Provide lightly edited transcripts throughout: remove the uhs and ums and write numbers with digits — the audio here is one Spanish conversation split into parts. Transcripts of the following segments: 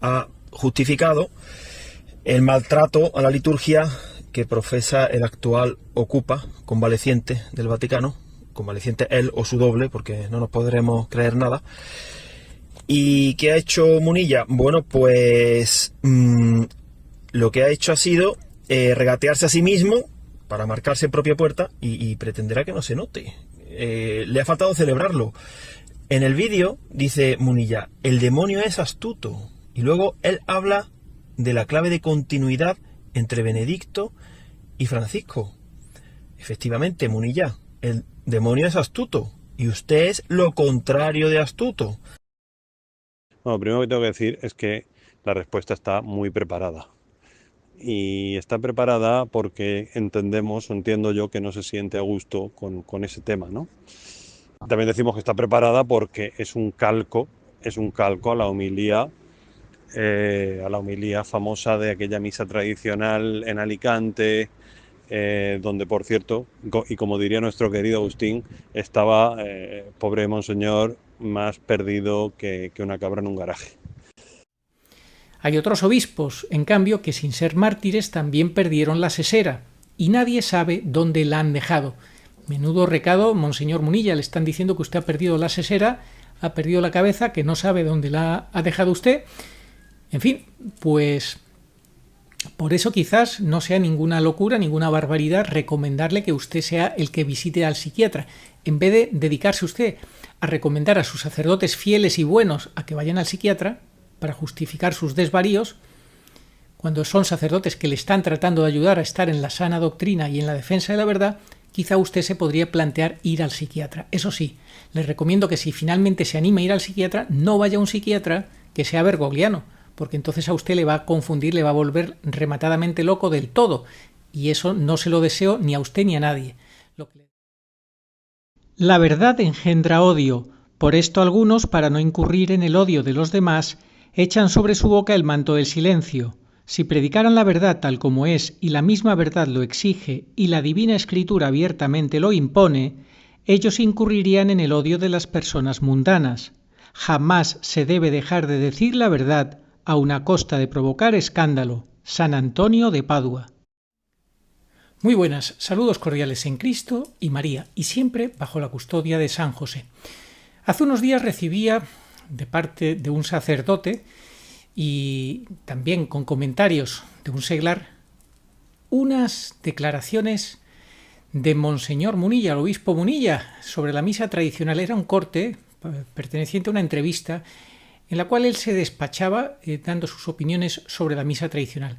ha justificado el maltrato a la liturgia que profesa el actual ocupa convaleciente del Vaticano, convaleciente él o su doble, porque no nos podremos creer nada. ¿Y qué ha hecho Munilla? Bueno, pues lo que ha hecho ha sido regatearse a sí mismo para marcarse en propia puerta y pretenderá que no se note. Le ha faltado celebrarlo. En el vídeo dice Munilla, el demonio es astuto. Y luego él habla de la clave de continuidad entre Benedicto y Francisco. Efectivamente, Munilla, el demonio es astuto. Y usted es lo contrario de astuto. Bueno, lo primero que tengo que decir es que la respuesta está muy preparada. Y está preparada porque entendemos, o entiendo yo, que no se siente a gusto con ese tema, ¿no? También decimos que está preparada porque es un calco a la homilía famosa de aquella misa tradicional en Alicante, donde, por cierto, y como diría nuestro querido Agustín, estaba, pobre monseñor, más perdido que una cabra en un garaje. Hay otros obispos, en cambio, que sin ser mártires también perdieron la sesera, y nadie sabe dónde la han dejado. Menudo recado, monseñor Munilla, le están diciendo que usted ha perdido la sesera, ha perdido la cabeza, que no sabe dónde la ha dejado usted. En fin, pues por eso quizás no sea ninguna locura, ninguna barbaridad recomendarle que usted sea el que visite al psiquiatra. En vez de dedicarse usted a recomendar a sus sacerdotes fieles y buenos a que vayan al psiquiatra para justificar sus desvaríos, cuando son sacerdotes que le están tratando de ayudar a estar en la sana doctrina y en la defensa de la verdad, quizá usted se podría plantear ir al psiquiatra. Eso sí, le recomiendo que si finalmente se anima a ir al psiquiatra, no vaya a un psiquiatra que sea bergogliano, porque entonces a usted le va a confundir, le va a volver rematadamente loco del todo, y eso no se lo deseo ni a usted ni a nadie. La verdad engendra odio, por esto algunos, para no incurrir en el odio de los demás, echan sobre su boca el manto del silencio. Si predicaran la verdad tal como es y la misma verdad lo exige y la Divina Escritura abiertamente lo impone, ellos incurrirían en el odio de las personas mundanas. Jamás se debe dejar de decir la verdad aun a costa de provocar escándalo. San Antonio de Padua. Muy buenas, saludos cordiales en Cristo y María, y siempre bajo la custodia de San José. Hace unos días recibía de parte de un sacerdote y también con comentarios de un seglar unas declaraciones de Monseñor Munilla, el obispo Munilla, sobre la misa tradicional. Era un corte perteneciente a una entrevista en la cual él se despachaba dando sus opiniones sobre la misa tradicional.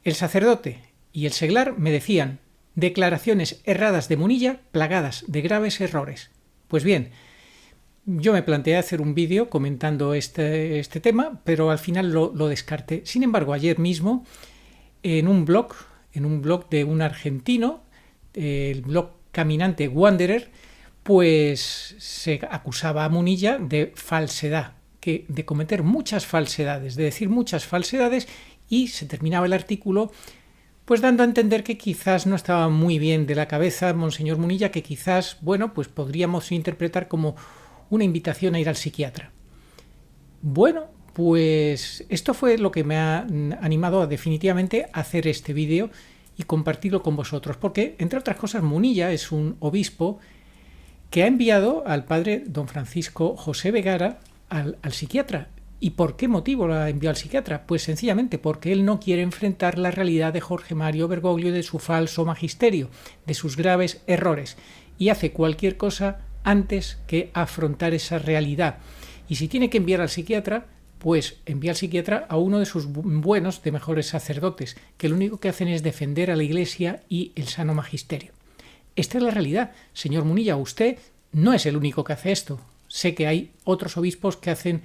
El sacerdote y el seglar me decían declaraciones erradas de Munilla plagadas de graves errores. Pues bien, yo me planteé hacer un vídeo comentando este tema, pero al final lo descarté. Sin embargo, ayer mismo, en un blog de un argentino, el blog Caminante Wanderer, pues se acusaba a Munilla de falsedad, de cometer muchas falsedades, de decir muchas falsedades, y se terminaba el artículo pues dando a entender que quizás no estaba muy bien de la cabeza Monseñor Munilla, que quizás, bueno, pues podríamos interpretar como una invitación a ir al psiquiatra. Bueno, pues esto fue lo que me ha animado definitivamente a hacer este vídeo y compartirlo con vosotros, porque, entre otras cosas, Munilla es un obispo que ha enviado al padre don Francisco José Vergara al psiquiatra. ¿Y por qué motivo lo ha enviado al psiquiatra? Pues sencillamente porque él no quiere enfrentar la realidad de Jorge Mario Bergoglio, de su falso magisterio, de sus graves errores, y hace cualquier cosa antes que afrontar esa realidad. Y si tiene que enviar al psiquiatra, pues envía al psiquiatra a uno de sus buenos, de mejores sacerdotes, que lo único que hacen es defender a la Iglesia y el sano magisterio. Esta es la realidad. Señor Munilla, usted no es el único que hace esto. Sé que hay otros obispos que hacen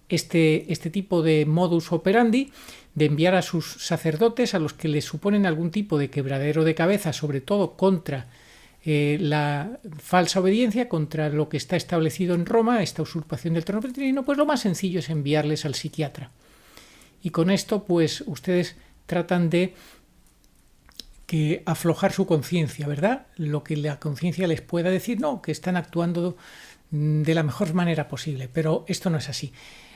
este tipo de modus operandi, de enviar a sus sacerdotes a los que les suponen algún tipo de quebradero de cabeza, sobre todo contra la falsa obediencia, contra lo que está establecido en Roma, esta usurpación del trono petrino. Pues lo más sencillo es enviarles al psiquiatra. Y con esto, pues ustedes tratan de aflojar su conciencia, ¿verdad? Lo que la conciencia les pueda decir, no, que están actuando de la mejor manera posible, pero esto no es así.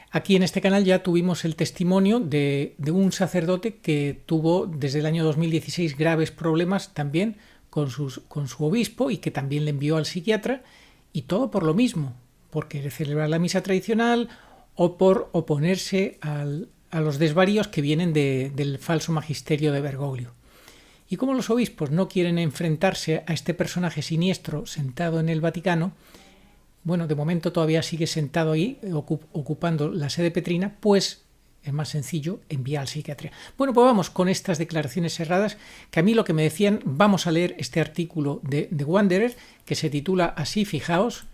Aquí en este canal ya tuvimos el testimonio de un sacerdote que tuvo desde el año 2016 graves problemas también con su obispo y que también le envió al psiquiatra, y todo por lo mismo, por querer celebrar la misa tradicional o por oponerse a los desvaríos que vienen del falso magisterio de Bergoglio. Y como los obispos no quieren enfrentarse a este personaje siniestro sentado en el Vaticano, bueno, de momento todavía sigue sentado ahí, ocupando la sede petrina, pues es más sencillo enviar al psiquiatra. Bueno, pues vamos con estas declaraciones cerradas, que a mí lo que me decían, vamos a leer este artículo de Wanderer, que se titula así, fijaos,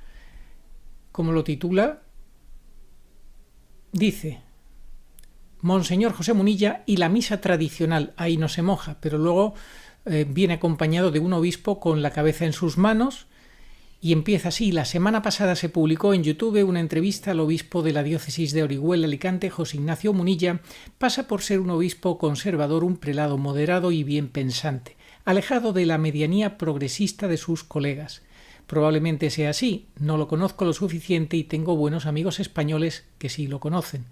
como lo titula, dice: Monseñor José Munilla y la misa tradicional. Ahí no se moja, pero luego viene acompañado de un obispo con la cabeza en sus manos. Y empieza así: la semana pasada se publicó en YouTube una entrevista al obispo de la diócesis de Orihuela, Alicante, José Ignacio Munilla. Pasa por ser un obispo conservador, un prelado moderado y bien pensante, alejado de la medianía progresista de sus colegas. Probablemente sea así, no lo conozco lo suficiente y tengo buenos amigos españoles que sí lo conocen.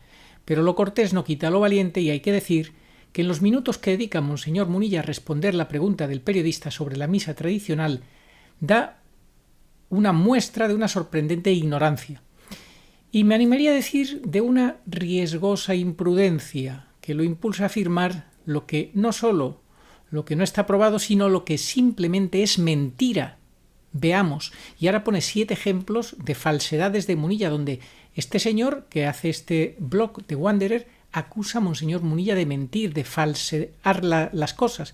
Pero lo cortés no quita lo valiente, y hay que decir que en los minutos que dedica Monseñor Munilla a responder la pregunta del periodista sobre la misa tradicional, da una muestra de una sorprendente ignorancia. Y me animaría a decir de una riesgosa imprudencia que lo impulsa a afirmar lo que no solo lo que no está probado, sino lo que simplemente es mentira. Veamos. Y ahora pone 7 ejemplos de falsedades de Munilla, donde este señor que hace este blog de Wanderer acusa a Monseñor Munilla de mentir, de falsear las cosas.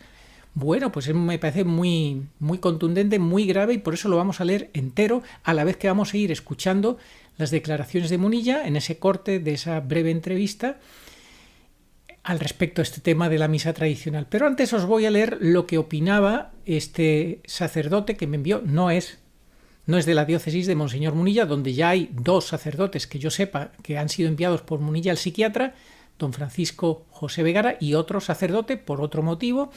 Bueno, pues me parece muy, muy contundente, muy grave, y por eso lo vamos a leer entero, a la vez que vamos a ir escuchando las declaraciones de Munilla en ese corte de esa breve entrevista al respecto a este tema de la misa tradicional. Pero antes os voy a leer lo que opinaba este sacerdote que me envió. No es de la diócesis de Monseñor Munilla, donde ya hay 2 sacerdotes que yo sepa que han sido enviados por Munilla al psiquiatra, don Francisco José Vegara y otro sacerdote por otro motivo,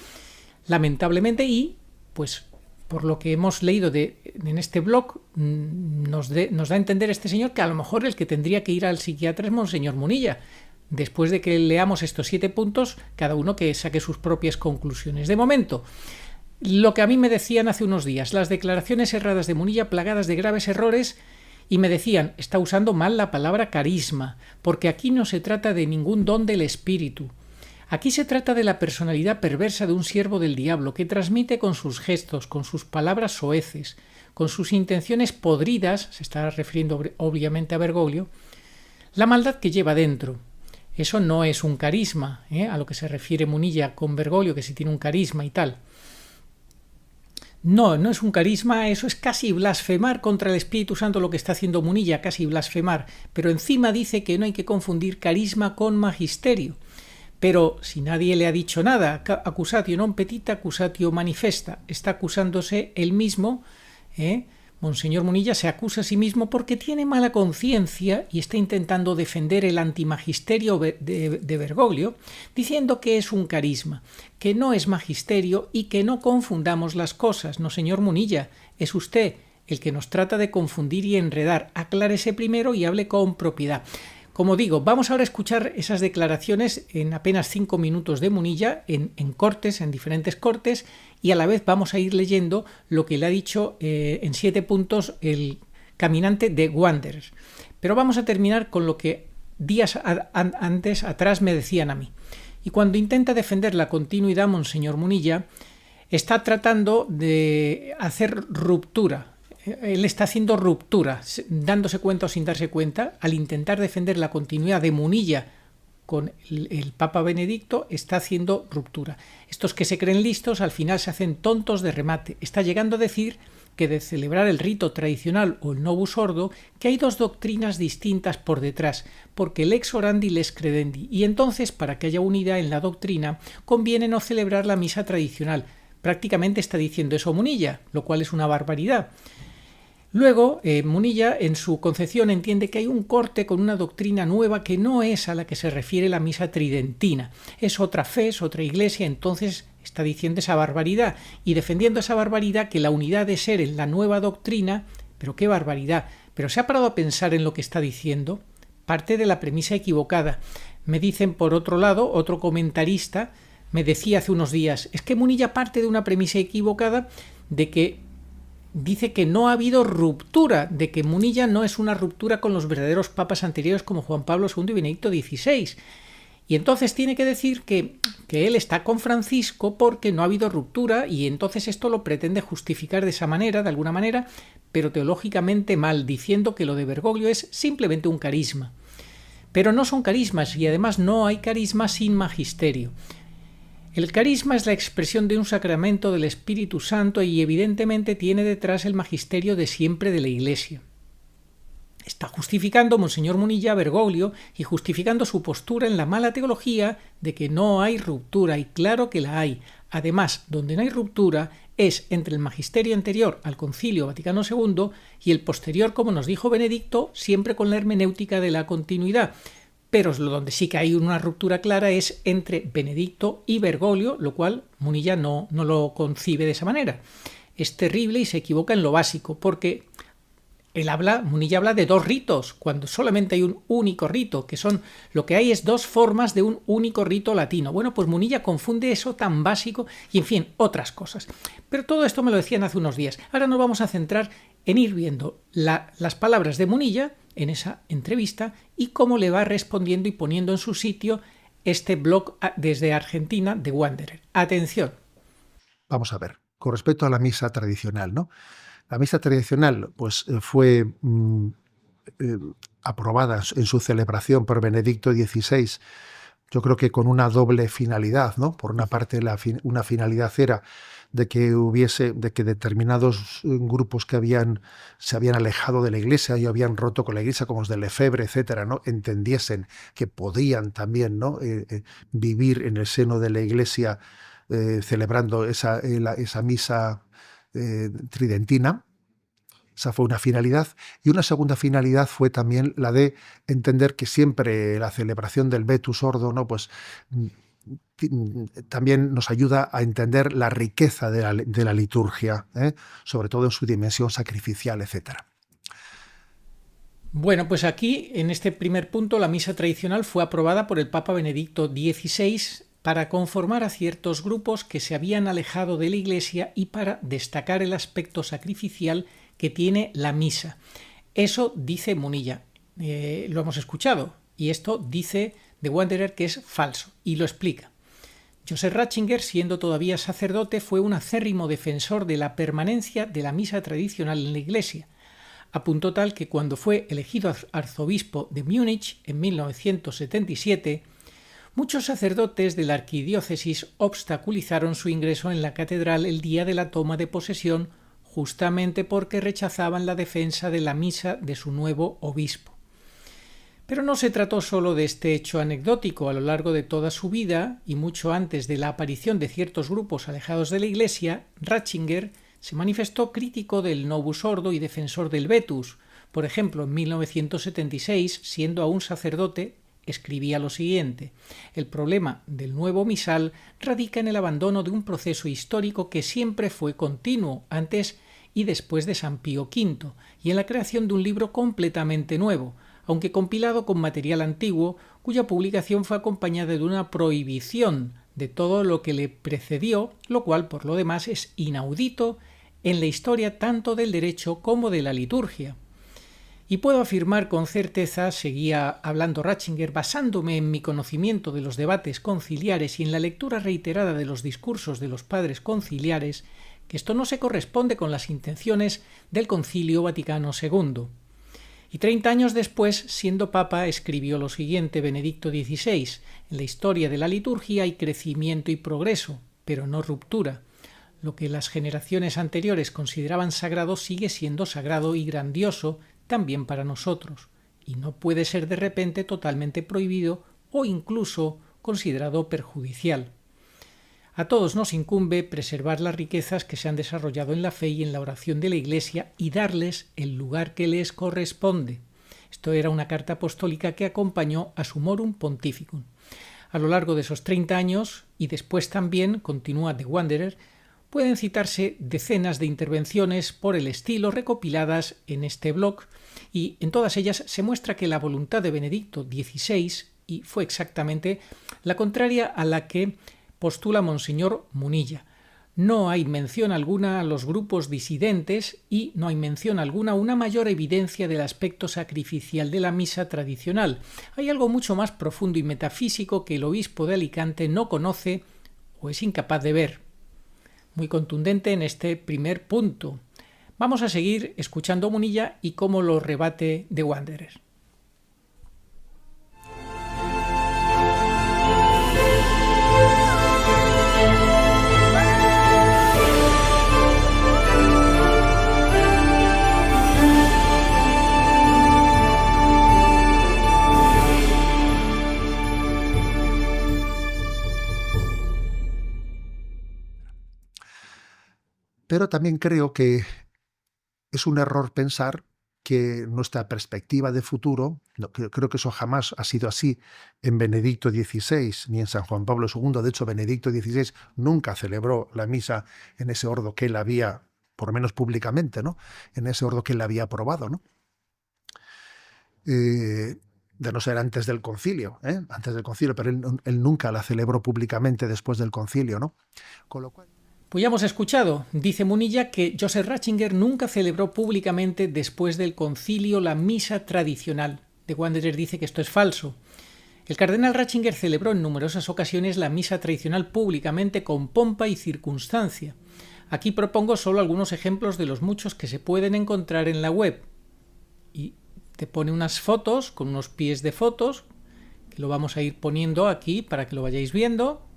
lamentablemente, y pues por lo que hemos leído en este blog nos da a entender este señor que a lo mejor el que tendría que ir al psiquiatra es Monseñor Munilla. Después de que leamos estos 7 puntos, cada uno que saque sus propias conclusiones. De momento, lo que a mí me decían hace unos días, las declaraciones erradas de Munilla plagadas de graves errores, y me decían, está usando mal la palabra carisma, porque aquí no se trata de ningún don del espíritu. Aquí se trata de la personalidad perversa de un siervo del diablo que transmite con sus gestos, con sus palabras soeces, con sus intenciones podridas, se está refiriendo obviamente a Bergoglio, la maldad que lleva dentro. Eso no es un carisma, a lo que se refiere Munilla con Bergoglio, que si tiene un carisma y tal. No es un carisma, eso es casi blasfemar contra el Espíritu Santo lo que está haciendo Munilla, casi blasfemar, pero encima dice que no hay que confundir carisma con magisterio. Pero si nadie le ha dicho nada, accusatio non petita, accusatio manifesta, está acusándose él mismo, Monseñor Munilla se acusa a sí mismo porque tiene mala conciencia y está intentando defender el antimagisterio de Bergoglio, diciendo que es un carisma, que no es magisterio y que no confundamos las cosas. No, señor Munilla, es usted el que nos trata de confundir y enredar. Aclárese primero y hable con propiedad. Como digo, vamos ahora a escuchar esas declaraciones en apenas 5 minutos de Munilla, en cortes, en diferentes cortes, y a la vez vamos a ir leyendo lo que le ha dicho en 7 puntos el caminante de Wanderer. Pero vamos a terminar con lo que días antes atrás me decían a mí. Y cuando intenta defender la continuidad, Monseñor Munilla está tratando de hacer ruptura. Él está haciendo ruptura, dándose cuenta o sin darse cuenta, al intentar defender la continuidad de Munilla con el Papa Benedicto, está haciendo ruptura. Estos que se creen listos al final se hacen tontos de remate. Está llegando a decir que de celebrar el rito tradicional o el Novus Ordo, que hay 2 doctrinas distintas por detrás, porque lex orandi lex credendi, y entonces para que haya unidad en la doctrina conviene no celebrar la misa tradicional. Prácticamente está diciendo eso Munilla, lo cual es una barbaridad. Luego, Munilla, en su concepción, entiende que hay un corte con una doctrina nueva que no es a la que se refiere la misa tridentina. Es otra fe, es otra iglesia, entonces está diciendo esa barbaridad y defendiendo esa barbaridad, que la unidad de ser en la nueva doctrina, pero qué barbaridad. Pero ¿se ha parado a pensar en lo que está diciendo? parte de la premisa equivocada. Me dicen, por otro lado, otro comentarista me decía hace unos días, es que Munilla parte de una premisa equivocada de que dice que no ha habido ruptura, de que Munilla no es una ruptura con los verdaderos papas anteriores como Juan Pablo II y Benedicto XVI. Y entonces tiene que decir que él está con Francisco porque no ha habido ruptura, y entonces esto lo pretende justificar de esa manera, de alguna manera, pero teológicamente mal, diciendo que lo de Bergoglio es simplemente un carisma. Pero no son carismas, y además no hay carisma sin magisterio. El carisma es la expresión de un sacramento del Espíritu Santo y evidentemente tiene detrás el magisterio de siempre de la Iglesia. Está justificando Monseñor Munilla Bergoglio y justificando su postura en la mala teología de que no hay ruptura, y claro que la hay. Además, donde no hay ruptura es entre el magisterio anterior al Concilio Vaticano II y el posterior, como nos dijo Benedicto, siempre con la hermenéutica de la continuidad. Pero donde sí que hay una ruptura clara es entre Benedicto y Bergoglio, lo cual Munilla no lo concibe de esa manera. Es terrible y se equivoca en lo básico, porque Munilla habla de dos ritos, cuando solamente hay un único rito, que son, lo que hay es dos formas de un único rito latino. Bueno, pues Munilla confunde eso tan básico y, en fin, otras cosas. Pero todo esto me lo decían hace unos días. Ahora nos vamos a centrar en ir viendo las palabras de Munilla en esa entrevista y cómo le va respondiendo y poniendo en su sitio este blog desde Argentina de Wanderer. Atención. Vamos a ver, con respecto a la misa tradicional, ¿no? La misa tradicional pues, fue aprobada en su celebración por Benedicto XVI, yo creo que con una doble finalidad, ¿no? Por una parte, una finalidad era de que determinados grupos que se habían alejado de la Iglesia y habían roto con la Iglesia, como los de Lefebvre, etcétera, ¿no? Entendiesen que podían también, ¿no? Vivir en el seno de la Iglesia celebrando esa misa tridentina. Esa fue una finalidad. Y una segunda finalidad fue también la de entender que siempre la celebración del Vetus Ordo, ¿no? Pues también nos ayuda a entender la riqueza de la liturgia, sobre todo en su dimensión sacrificial, etcétera. Bueno, pues aquí, en este primer punto, la misa tradicional fue aprobada por el Papa Benedicto XVI para conformar a ciertos grupos que se habían alejado de la Iglesia y para destacar el aspecto sacrificial que tiene la misa. Eso dice Munilla. Lo hemos escuchado, y esto dice de Wanderer que es falso, y lo explica. Joseph Ratzinger, siendo todavía sacerdote, fue un acérrimo defensor de la permanencia de la misa tradicional en la Iglesia, a punto tal que cuando fue elegido arzobispo de Múnich en 1977, muchos sacerdotes de la arquidiócesis obstaculizaron su ingreso en la catedral el día de la toma de posesión, justamente porque rechazaban la defensa de la misa de su nuevo obispo. Pero no se trató solo de este hecho anecdótico. A lo largo de toda su vida, y mucho antes de la aparición de ciertos grupos alejados de la Iglesia, Ratzinger se manifestó crítico del Novus Ordo y defensor del Vetus. Por ejemplo, en 1976, siendo aún sacerdote, escribía lo siguiente: el problema del nuevo misal radica en el abandono de un proceso histórico que siempre fue continuo antes y después de San Pío V, y en la creación de un libro completamente nuevo, aunque compilado con material antiguo, cuya publicación fue acompañada de una prohibición de todo lo que le precedió, lo cual por lo demás es inaudito en la historia tanto del derecho como de la liturgia. Y puedo afirmar con certeza, seguía hablando Ratzinger, basándome en mi conocimiento de los debates conciliares y en la lectura reiterada de los discursos de los padres conciliares, que esto no se corresponde con las intenciones del Concilio Vaticano II. Y 30 años después, siendo papa, escribió lo siguiente Benedicto XVI: en la historia de la liturgia hay crecimiento y progreso, pero no ruptura. Lo que las generaciones anteriores consideraban sagrado sigue siendo sagrado y grandioso también para nosotros, y no puede ser de repente totalmente prohibido o incluso considerado perjudicial. A todos nos incumbe preservar las riquezas que se han desarrollado en la fe y en la oración de la Iglesia y darles el lugar que les corresponde. Esto era una carta apostólica que acompañó a Summorum Pontificum. A lo largo de esos 30 años, y después también, continúa The Wanderer, Pueden citarse decenas de intervenciones por el estilo recopiladas en este blog, y en todas ellas se muestra que la voluntad de Benedicto XVI y fue exactamente la contraria a la que postula Monseñor Munilla. No hay mención alguna a los grupos disidentes y no hay mención alguna a una mayor evidencia del aspecto sacrificial de la misa tradicional. Hay algo mucho más profundo y metafísico que el obispo de Alicante no conoce o es incapaz de ver. Muy contundente en este primer punto. Vamos a seguir escuchando a Munilla y cómo lo rebate The Wanderer. Pero también creo que es un error pensar que nuestra perspectiva de futuro, creo que eso jamás ha sido así en Benedicto XVI ni en San Juan Pablo II. De hecho, Benedicto XVI nunca celebró la misa en ese orden que él había, por lo menos públicamente, ¿no? En ese orden que él había aprobado, ¿no? De no ser antes del concilio, antes del concilio, pero él nunca la celebró públicamente después del concilio, ¿no? Con lo cual... Pues ya hemos escuchado, dice Munilla, que Joseph Ratzinger nunca celebró públicamente después del concilio la misa tradicional. The Wanderer dice que esto es falso. El cardenal Ratzinger celebró en numerosas ocasiones la misa tradicional públicamente con pompa y circunstancia. Aquí propongo solo algunos ejemplos de los muchos que se pueden encontrar en la web. Y te pone unas fotos con unos pies de fotos, que lo vamos a ir poniendo aquí para que lo vayáis viendo.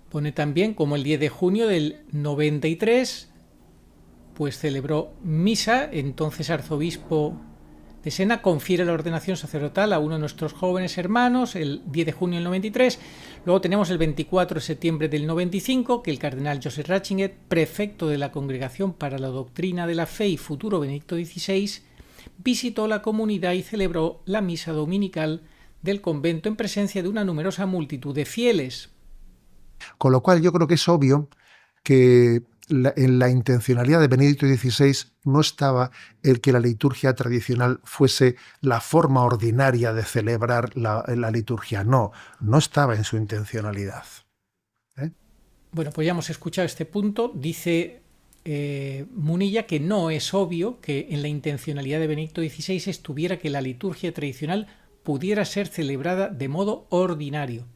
Pone también como el 10 de junio del 93, pues celebró misa, entonces arzobispo de Sena confiere la ordenación sacerdotal a uno de nuestros jóvenes hermanos, el 10 de junio del 93. Luego tenemos el 24 de septiembre del 95, que el cardenal Joseph Ratzinger, prefecto de la Congregación para la Doctrina de la Fe y futuro Benedicto XVI, visitó la comunidad y celebró la misa dominical del convento en presencia de una numerosa multitud de fieles. Con lo cual yo creo que es obvio que en la intencionalidad de Benedicto XVI no estaba el que la liturgia tradicional fuese la forma ordinaria de celebrar la liturgia. No estaba en su intencionalidad. Bueno, pues ya hemos escuchado este punto. Dice Munilla que no es obvio que en la intencionalidad de Benedicto XVI estuviera que la liturgia tradicional pudiera ser celebrada de modo ordinario.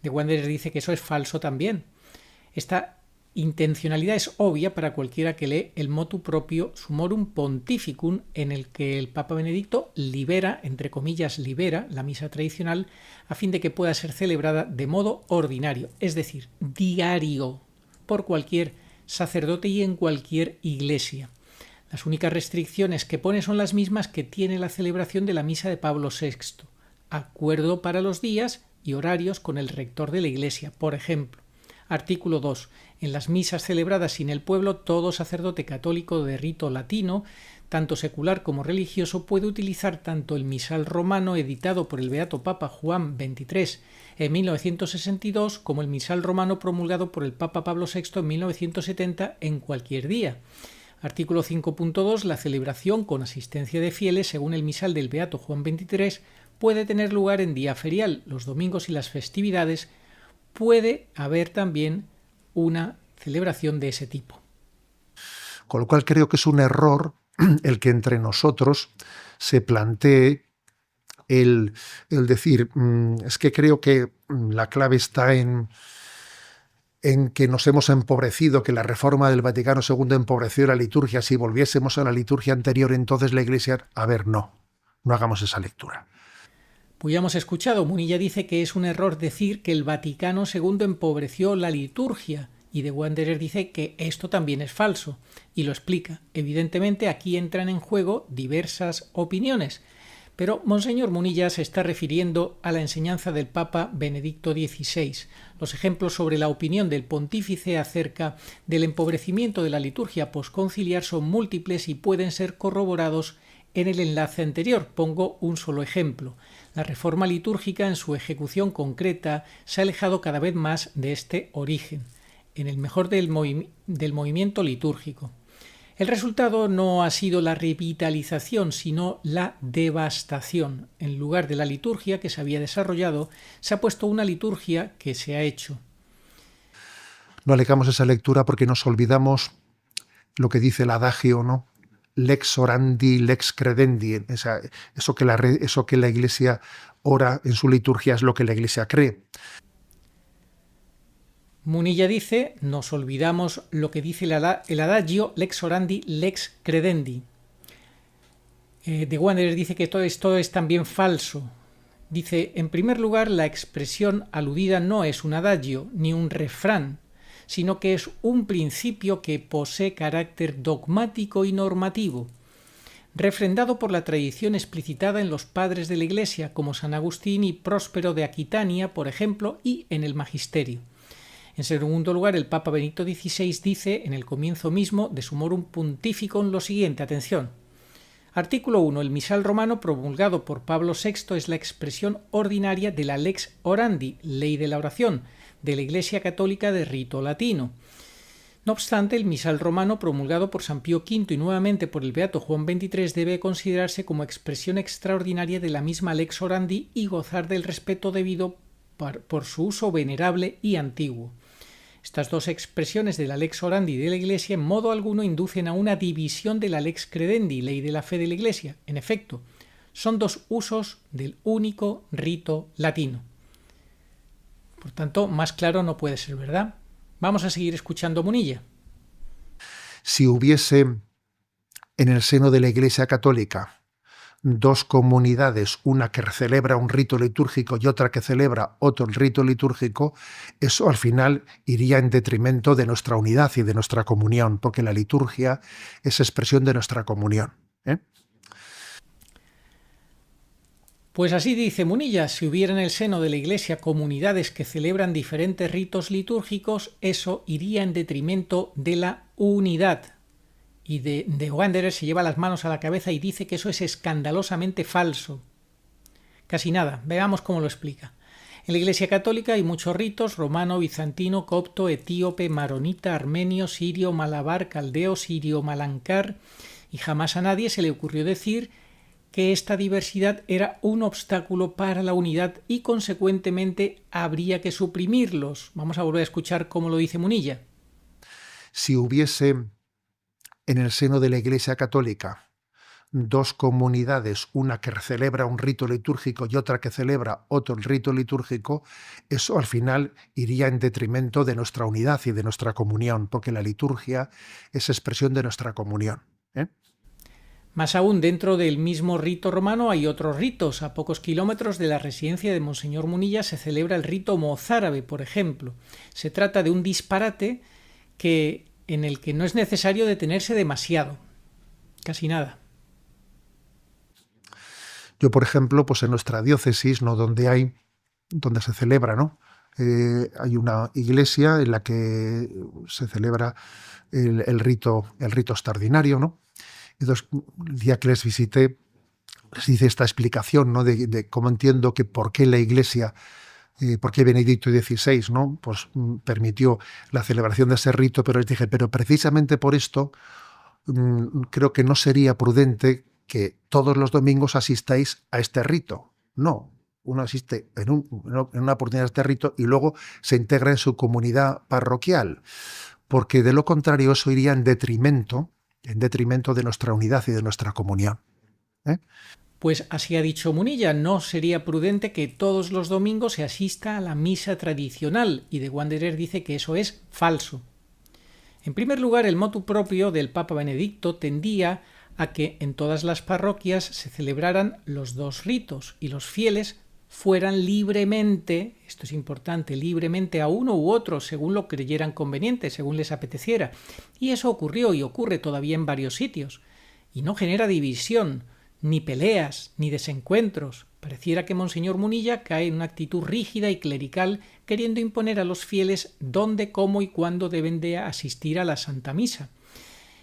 The Wanderer dice que eso es falso también. Esta intencionalidad es obvia para cualquiera que lee el motu proprio Summorum Pontificum, en el que el Papa Benedicto libera, entre comillas, libera la misa tradicional a fin de que pueda ser celebrada de modo ordinario, es decir, diario, por cualquier sacerdote y en cualquier iglesia. Las únicas restricciones que pone son las mismas que tiene la celebración de la misa de Pablo VI. Acuerdo para los días y horarios con el rector de la Iglesia. Por ejemplo, artículo 2. En las misas celebradas sin el pueblo, todo sacerdote católico de rito latino, tanto secular como religioso, puede utilizar tanto el misal romano editado por el Beato Papa Juan XXIII en 1962 como el misal romano promulgado por el Papa Pablo VI en 1970 en cualquier día. Artículo 5.2. La celebración con asistencia de fieles, según el misal del Beato Juan XXIII, puede tener lugar en día ferial, los domingos y las festividades. Puede haber también una celebración de ese tipo. Con lo cual creo que es un error el que entre nosotros se plantee el decir, es que creo que la clave está en que nos hemos empobrecido, que la reforma del Vaticano II empobreció la liturgia. Si volviésemos a la liturgia anterior, entonces la Iglesia... A ver, no hagamos esa lectura. Pues ya hemos escuchado, Munilla dice que es un error decir que el Vaticano II empobreció la liturgia, y The Wanderer dice que esto también es falso, y lo explica. Evidentemente aquí entran en juego diversas opiniones, pero Monseñor Munilla se está refiriendo a la enseñanza del Papa Benedicto XVI. Los ejemplos sobre la opinión del pontífice acerca del empobrecimiento de la liturgia posconciliar son múltiples y pueden ser corroborados en el enlace anterior. Pongo un solo ejemplo. La reforma litúrgica en su ejecución concreta se ha alejado cada vez más de este origen, en el mejor del movimiento litúrgico. El resultado no ha sido la revitalización, sino la devastación. En lugar de la liturgia que se había desarrollado, se ha puesto una liturgia que se ha hecho. No alegamos esa lectura porque nos olvidamos lo que dice el adagio, ¿no? Lex orandi, lex credendi. Eso que la Iglesia ora en su liturgia es lo que la Iglesia cree. Munilla dice, nos olvidamos lo que dice el adagio, lex orandi, lex credendi. De Wanderer dice que todo esto es también falso. Dice, en primer lugar, la expresión aludida no es un adagio ni un refrán, sino que es un principio que posee carácter dogmático y normativo, refrendado por la tradición explicitada en los padres de la Iglesia, como San Agustín y Próspero de Aquitania, por ejemplo, y en el Magisterio. En segundo lugar, el Papa Benedicto XVI dice, en el comienzo mismo de su Morum Pontificum, lo siguiente, atención. Artículo 1. El misal romano promulgado por Pablo VI es la expresión ordinaria de la lex orandi, ley de la oración, de la Iglesia Católica de rito latino. No obstante, el misal romano promulgado por San Pío V y nuevamente por el Beato Juan XXIII debe considerarse como expresión extraordinaria de la misma lex orandi y gozar del respeto debido por su uso venerable y antiguo. Estas dos expresiones de la lex orandi de la Iglesia en modo alguno inducen a una división de la lex credendi, ley de la fe de la Iglesia. En efecto, son dos usos del único rito latino. Por tanto, más claro no puede ser, ¿verdad? Vamos a seguir escuchando Munilla. Si hubiese en el seno de la Iglesia Católica dos comunidades, una que celebra un rito litúrgico y otra que celebra otro rito litúrgico, eso al final iría en detrimento de nuestra unidad y de nuestra comunión, porque la liturgia es expresión de nuestra comunión, ¿eh? Pues así dice Munilla, si hubiera en el seno de la Iglesia comunidades que celebran diferentes ritos litúrgicos, eso iría en detrimento de la unidad. Y de Wanderer se lleva las manos a la cabeza y dice que eso es escandalosamente falso. Casi nada, veamos cómo lo explica. En la Iglesia Católica hay muchos ritos: romano, bizantino, copto, etíope, maronita, armenio, sirio, malabar, caldeo, sirio, malancár, y jamás a nadie se le ocurrió decir que esta diversidad era un obstáculo para la unidad y consecuentemente habría que suprimirlos. Vamos a volver a escuchar cómo lo dice Munilla. Si hubiese en el seno de la Iglesia Católica dos comunidades, una que celebra un rito litúrgico y otra que celebra otro rito litúrgico, eso al final iría en detrimento de nuestra unidad y de nuestra comunión, porque la liturgia es expresión de nuestra comunión, ¿eh? Más aún, dentro del mismo rito romano hay otros ritos. A pocos kilómetros de la residencia de Monseñor Munilla se celebra el rito mozárabe, por ejemplo. Se trata de un disparate en el que no es necesario detenerse demasiado. Casi nada. Yo, por ejemplo, pues en nuestra diócesis, ¿no?, donde se celebra, ¿no? Hay una iglesia en la que se celebra el rito extraordinario, ¿no? Entonces, el día que les visité, les hice esta explicación, ¿no?, de cómo entiendo que por qué la Iglesia, por qué Benedicto XVI, ¿no?, pues permitió la celebración de ese rito, pero les dije, pero precisamente por esto creo que no sería prudente que todos los domingos asistáis a este rito. No, uno asiste en una oportunidad a este rito y luego se integra en su comunidad parroquial, porque de lo contrario eso iría en detrimento de nuestra unidad y de nuestra comunión, ¿eh? Pues así ha dicho Munilla, no sería prudente que todos los domingos se asista a la misa tradicional, y de Wanderer dice que eso es falso. En primer lugar, el motu propio del Papa Benedicto tendía a que en todas las parroquias se celebraran los dos ritos y los fieles fueran libremente, esto es importante, libremente a uno u otro, según lo creyeran conveniente, según les apeteciera. Y eso ocurrió y ocurre todavía en varios sitios. Y no genera división, ni peleas, ni desencuentros. Pareciera que Monseñor Munilla cae en una actitud rígida y clerical, queriendo imponer a los fieles dónde, cómo y cuándo deben de asistir a la Santa Misa.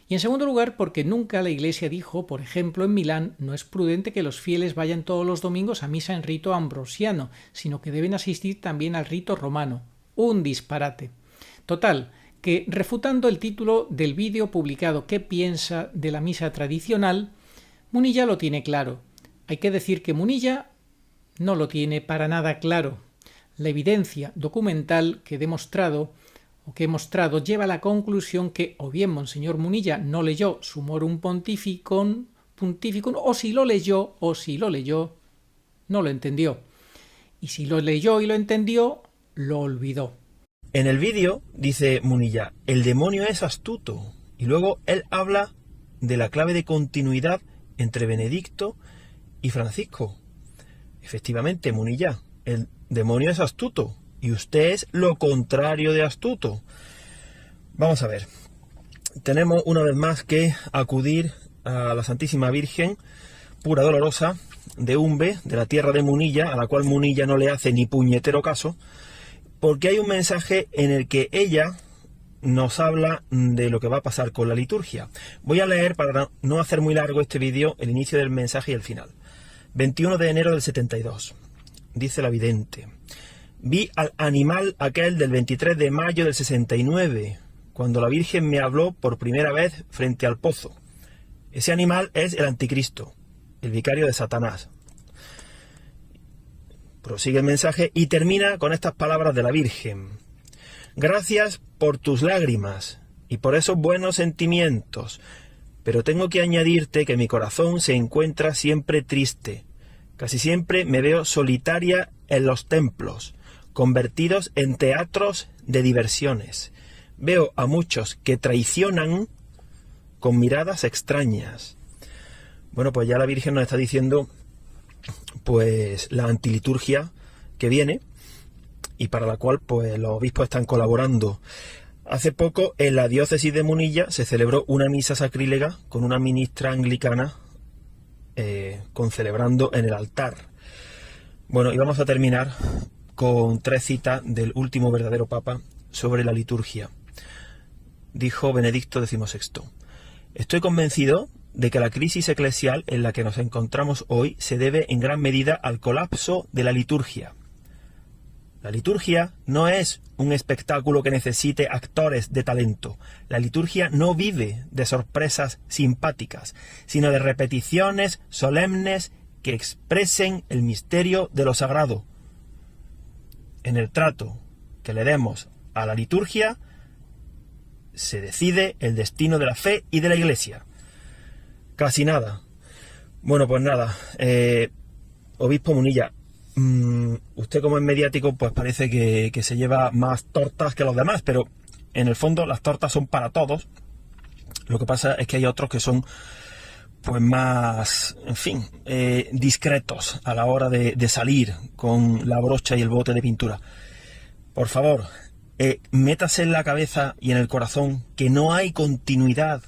Y en segundo lugar, porque nunca la Iglesia dijo, por ejemplo, en Milán, no es prudente que los fieles vayan todos los domingos a misa en rito ambrosiano, sino que deben asistir también al rito romano. Un disparate. Total, que refutando el título del vídeo publicado ¿Qué piensa de la misa tradicional?, Munilla lo tiene claro. Hay que decir que Munilla no lo tiene para nada claro. La evidencia documental que he mostrado lleva a la conclusión que o bien Monseñor Munilla no leyó Summorum Pontificum, o si lo leyó, no lo entendió. Y si lo leyó y lo entendió, lo olvidó. En el vídeo dice Munilla, el demonio es astuto. Y luego él habla de la clave de continuidad entre Benedicto y Francisco. Efectivamente, Munilla, el demonio es astuto. Y usted es lo contrario de astuto. Vamos a ver. Tenemos una vez más que acudir a la Santísima Virgen, pura dolorosa, de Umbe, de la tierra de Munilla, a la cual Munilla no le hace ni puñetero caso, porque hay un mensaje en el que ella nos habla de lo que va a pasar con la liturgia. Voy a leer, para no hacer muy largo este vídeo, el inicio del mensaje y el final. 21 de enero del 72. Dice la vidente. Vi al animal aquel del 23 de mayo del 69, cuando la Virgen me habló por primera vez frente al pozo. Ese animal es el anticristo, el vicario de Satanás. Prosigue el mensaje y termina con estas palabras de la Virgen. Gracias por tus lágrimas y por esos buenos sentimientos, pero tengo que añadirte que mi corazón se encuentra siempre triste. Casi siempre me veo solitaria en los templos, convertidos en teatros de diversiones. Veo a muchos que traicionan con miradas extrañas. Bueno, pues ya la Virgen nos está diciendo pues la antiliturgia que viene y para la cual pues los obispos están colaborando. Hace poco en la diócesis de Munilla se celebró una misa sacrílega con una ministra anglicana concelebrando en el altar. Bueno, y vamos a terminar con 3 citas del último verdadero papa sobre la liturgia. Dijo Benedicto XVI: estoy convencido de que la crisis eclesial en la que nos encontramos hoy se debe en gran medida al colapso de la liturgia. La liturgia no es un espectáculo que necesite actores de talento. La liturgia no vive de sorpresas simpáticas, sino de repeticiones solemnes que expresen el misterio de lo sagrado. En el trato que le demos a la liturgia se decide el destino de la fe y de la Iglesia. Casi nada. Bueno, pues nada. Obispo Munilla, usted como es mediático, pues parece que se lleva más tortas que los demás, pero en el fondo las tortas son para todos. Lo que pasa es que hay otros que son pues más, en fin, discretos a la hora de salir con la brocha y el bote de pintura. Por favor, métase en la cabeza y en el corazón que no hay continuidad,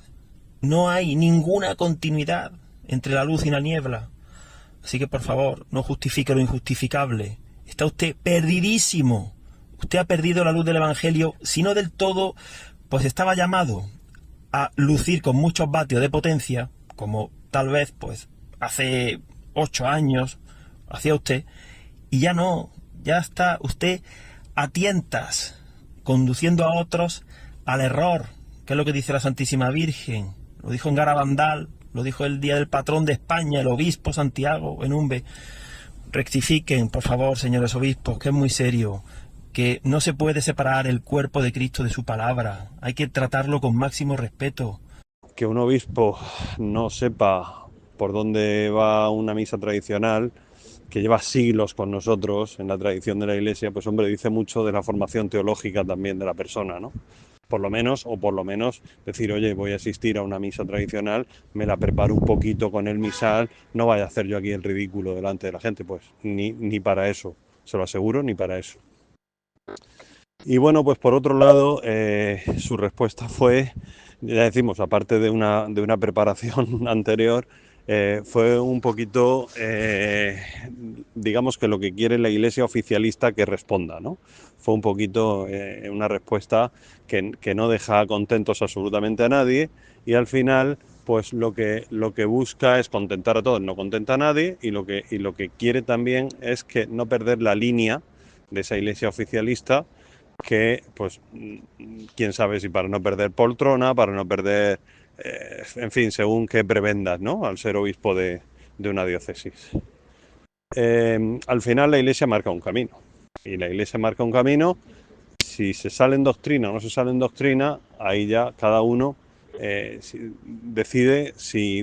no hay ninguna continuidad entre la luz y la niebla. Así que por favor, no justifique lo injustificable. Está usted perdidísimo. Usted ha perdido la luz del Evangelio, si no del todo, pues estaba llamado a lucir con muchos vatios de potencia, como tal vez pues hace 8 años hacía usted, y ya no, ya está usted a tientas, conduciendo a otros al error, que es lo que dice la Santísima Virgen. Lo dijo en Garabandal, lo dijo el día del patrón de España, el obispo Santiago en Umbe. Rectifiquen, por favor, señores obispos, que es muy serio, que no se puede separar el cuerpo de Cristo de su palabra. Hay que tratarlo con máximo respeto. Que un obispo no sepa por dónde va una misa tradicional, que lleva siglos con nosotros en la tradición de la Iglesia, pues hombre, dice mucho de la formación teológica también de la persona, ¿no? Por lo menos decir, oye, voy a asistir a una misa tradicional, me la preparo un poquito con el misal, no vaya a hacer yo aquí el ridículo delante de la gente, pues ni para eso, se lo aseguro, ni para eso. Y bueno, pues por otro lado, su respuesta fue, ya decimos, aparte de una preparación anterior, fue un poquito, digamos que lo que quiere la Iglesia oficialista que responda, ¿no? Fue un poquito una respuesta que no deja contentos absolutamente a nadie, y al final pues lo que busca es contentar a todos, no contenta a nadie, y lo que quiere también es que no perder la línea de esa Iglesia oficialista, que pues quién sabe si para no perder poltrona, para no perder, en fin, según qué prebendas, ¿no?, al ser obispo de una diócesis. Al final la Iglesia marca un camino, y la Iglesia marca un camino. Si se sale en doctrina o no se sale en doctrina, ahí ya cada uno decide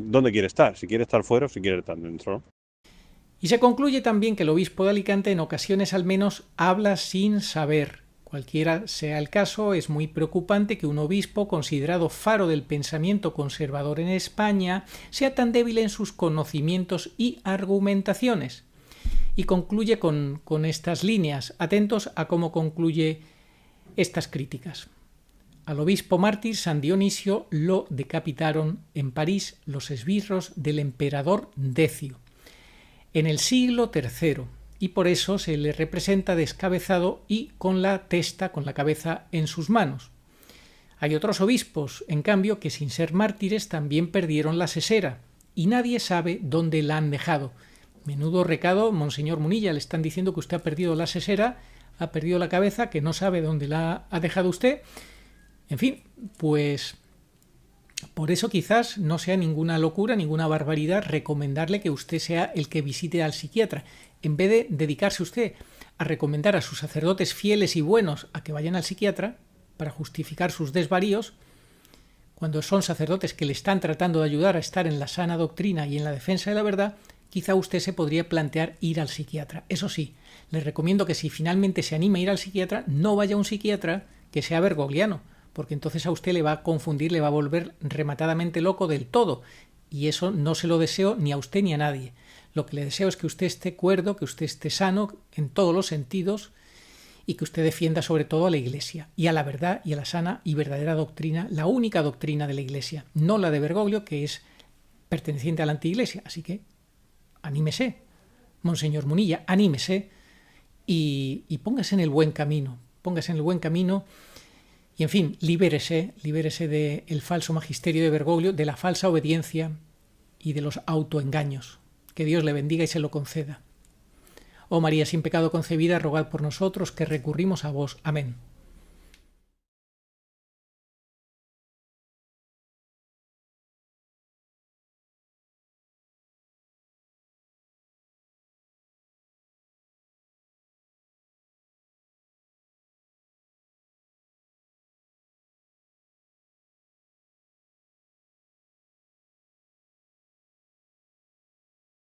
dónde quiere estar, si quiere estar fuera o si quiere estar dentro, ¿no? Y se concluye también que el obispo de Alicante en ocasiones al menos habla sin saber. Cualquiera sea el caso, es muy preocupante que un obispo, considerado faro del pensamiento conservador en España, sea tan débil en sus conocimientos y argumentaciones. Y concluye con estas líneas. Atentos a cómo concluye estas críticas. Al obispo mártir San Dionisio lo decapitaron en París los esbirros del emperador Decio en el siglo III, y por eso se le representa descabezado y con la cabeza en sus manos. Hay otros obispos, en cambio, que sin ser mártires también perdieron la sesera, y nadie sabe dónde la han dejado. Menudo recado, Monseñor Munilla, le están diciendo que usted ha perdido la sesera, ha perdido la cabeza, que no sabe dónde la ha dejado usted. En fin, pues por eso quizás no sea ninguna locura, ninguna barbaridad recomendarle que usted sea el que visite al psiquiatra. En vez de dedicarse usted a recomendar a sus sacerdotes fieles y buenos a que vayan al psiquiatra para justificar sus desvaríos, cuando son sacerdotes que le están tratando de ayudar a estar en la sana doctrina y en la defensa de la verdad, quizá usted se podría plantear ir al psiquiatra. Eso sí, le recomiendo que si finalmente se anima a ir al psiquiatra, no vaya a un psiquiatra que sea bergogliano, porque entonces a usted le va a confundir, le va a volver rematadamente loco del todo, y eso no se lo deseo ni a usted ni a nadie. Lo que le deseo es que usted esté cuerdo, que usted esté sano en todos los sentidos, y que usted defienda sobre todo a la Iglesia, y a la verdad y a la sana y verdadera doctrina, la única doctrina de la Iglesia, no la de Bergoglio, que es perteneciente a la antiiglesia. Así que anímese, Monseñor Munilla, anímese y póngase en el buen camino, y en fin, libérese del falso magisterio de Bergoglio, de la falsa obediencia y de los autoengaños. Que Dios le bendiga y se lo conceda. Oh María sin pecado concebida, rogad por nosotros que recurrimos a vos. Amén.